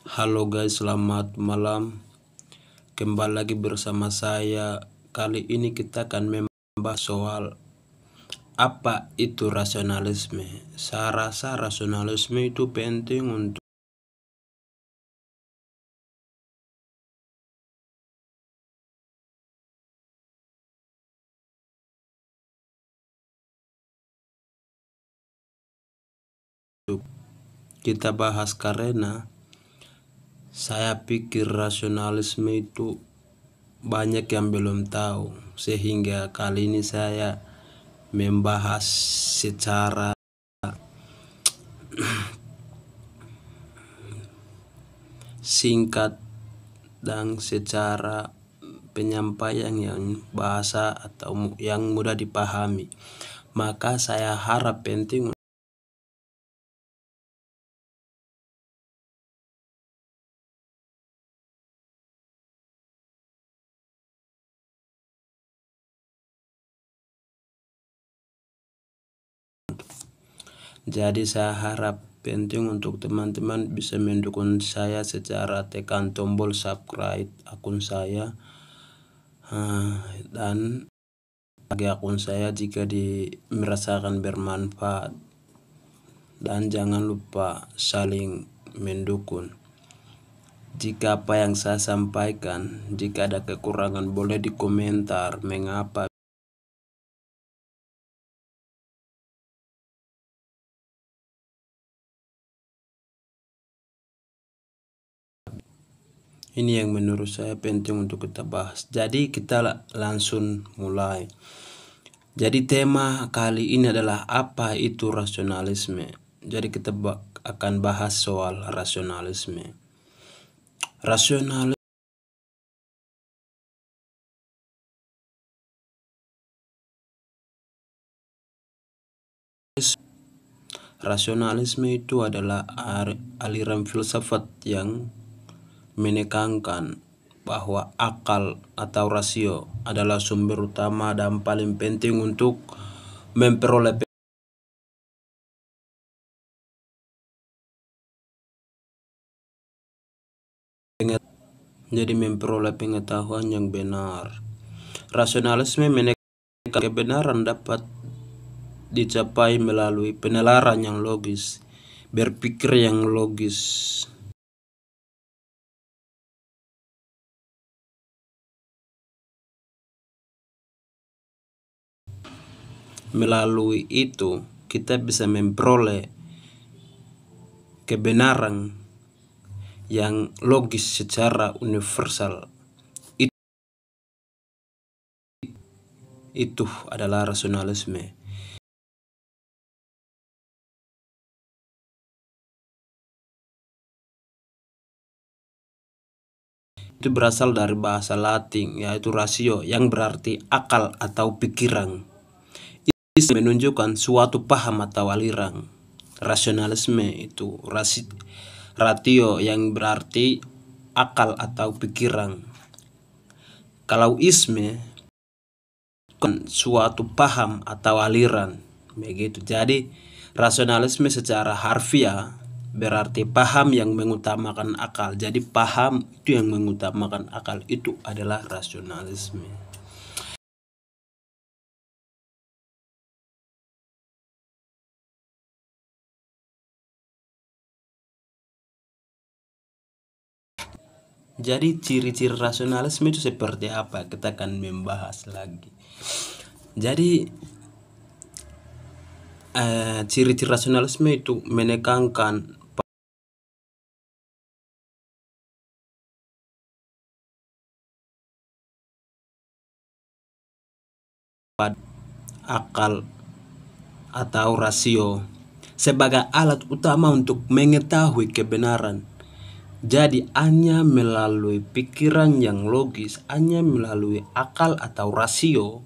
Halo guys, selamat malam. Kembali lagi bersama saya. Kali ini kita akan membahas soal apa itu rasionalisme. Saya rasa rasionalisme itu penting untuk kita bahas karena saya pikir rasionalisme itu banyak yang belum tahu, sehingga kali ini saya membahas secara singkat dan secara penyampaian yang bahasa atau yang mudah dipahami. Maka saya harap penting jadi saya harap penting untuk teman-teman bisa mendukung saya secara tekan tombol subscribe akun saya dan bagi akun saya jika merasakan bermanfaat, dan jangan lupa saling mendukung. Jika apa yang saya sampaikan, jika ada kekurangan boleh dikomentar mengapa. Ini yang menurut saya penting untuk kita bahas. Jadi kita langsung mulai. Jadi tema kali ini adalah apa itu rasionalisme. Jadi kita akan bahas soal rasionalisme. Rasionalisme itu adalah aliran filsafat yang menekankan bahwa akal atau rasio adalah sumber utama dan paling penting untuk memperoleh pengetahuan yang benar. Rasionalisme menekankan kebenaran dapat dicapai melalui penalaran yang logis, berpikir yang logis. Melalui itu kita bisa memperoleh kebenaran yang logis secara universal. Itu adalah rasionalisme. Itu berasal dari bahasa Latin, yaitu rasio, yang berarti akal atau pikiran. Itu menunjukkan suatu paham atau aliran. Rasionalisme itu ratio, yang berarti akal atau pikiran. Kalau isme kan suatu paham atau aliran, begitu. Jadi rasionalisme secara harfiah berarti paham yang mengutamakan akal. Jadi paham itu yang mengutamakan akal, itu adalah rasionalisme. Jadi ciri-ciri rasionalisme itu seperti apa? Kita akan membahas lagi. Jadi ciri-ciri rasionalisme itu menekankan pada akal atau rasio sebagai alat utama untuk mengetahui kebenaran. Jadi hanya melalui pikiran yang logis, hanya melalui akal atau rasio,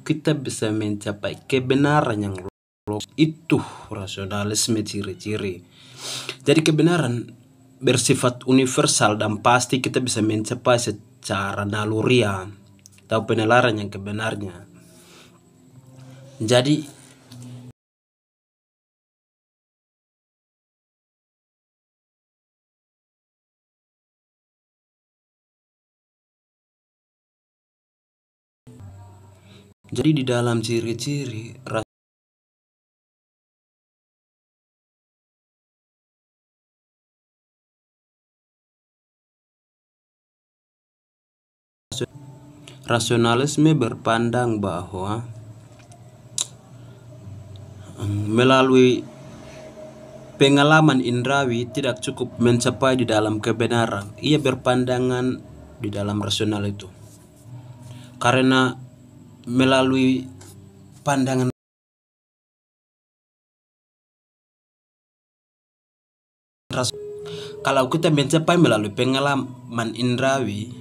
kita bisa mencapai kebenaran yang logis. Itu rasionalisme ciri-ciri. Jadi kebenaran bersifat universal dan pasti kita bisa mencapai secara naluriah atau penalaran yang kebenarnya. Jadi Jadi di dalam ciri-ciri rasionalisme berpandang bahwa melalui pengalaman indrawi tidak cukup mencapai di dalam kebenaran. Ia berpandangan di dalam rasional itu. Karena melalui pandangan kalau kita mencapai melalui pengalaman indrawi,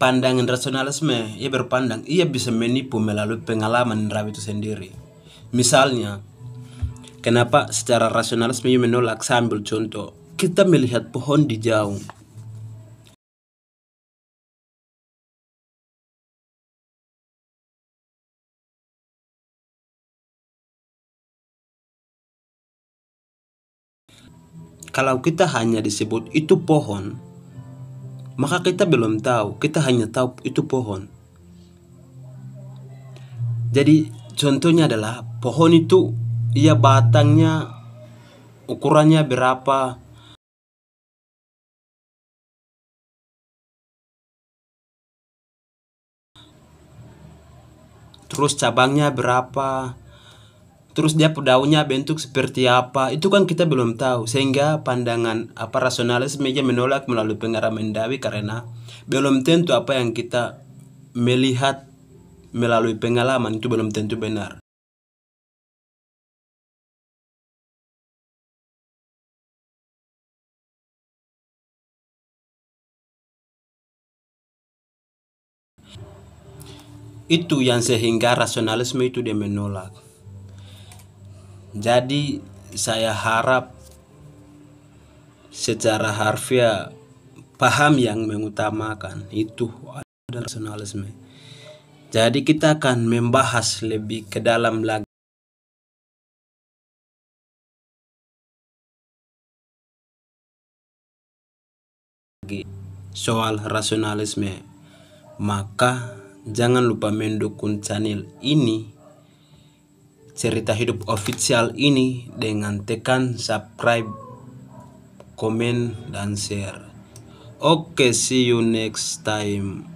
pandangan rasionalisme, ia berpandang ia bisa menipu melalui pengalaman indrawi itu sendiri. Misalnya, kenapa secara rasionalisme ia menolak? Saya ambil contoh, kita melihat pohon di jauh. Kalau kita hanya disebut itu pohon, maka kita belum tahu, kita hanya tahu itu pohon. Jadi contohnya adalah pohon itu, ia batangnya ukurannya berapa, terus cabangnya berapa, terus dia daunnya bentuk seperti apa, itu kan kita belum tahu. Sehingga pandangan rasionalisme media menolak melalui pengalaman indrawi karena belum tentu apa yang kita melihat melalui pengalaman itu belum tentu benar. Itu yang sehingga rasionalisme itu dia menolak. Jadi saya harap secara harfiah paham yang mengutamakan itu adalah rasionalisme. Jadi kita akan membahas lebih ke dalam lagi soal rasionalisme. Maka jangan lupa mendukung channel ini, Cerita Hidup Official ini, dengan tekan subscribe, komen, dan share. Oke, see you next time.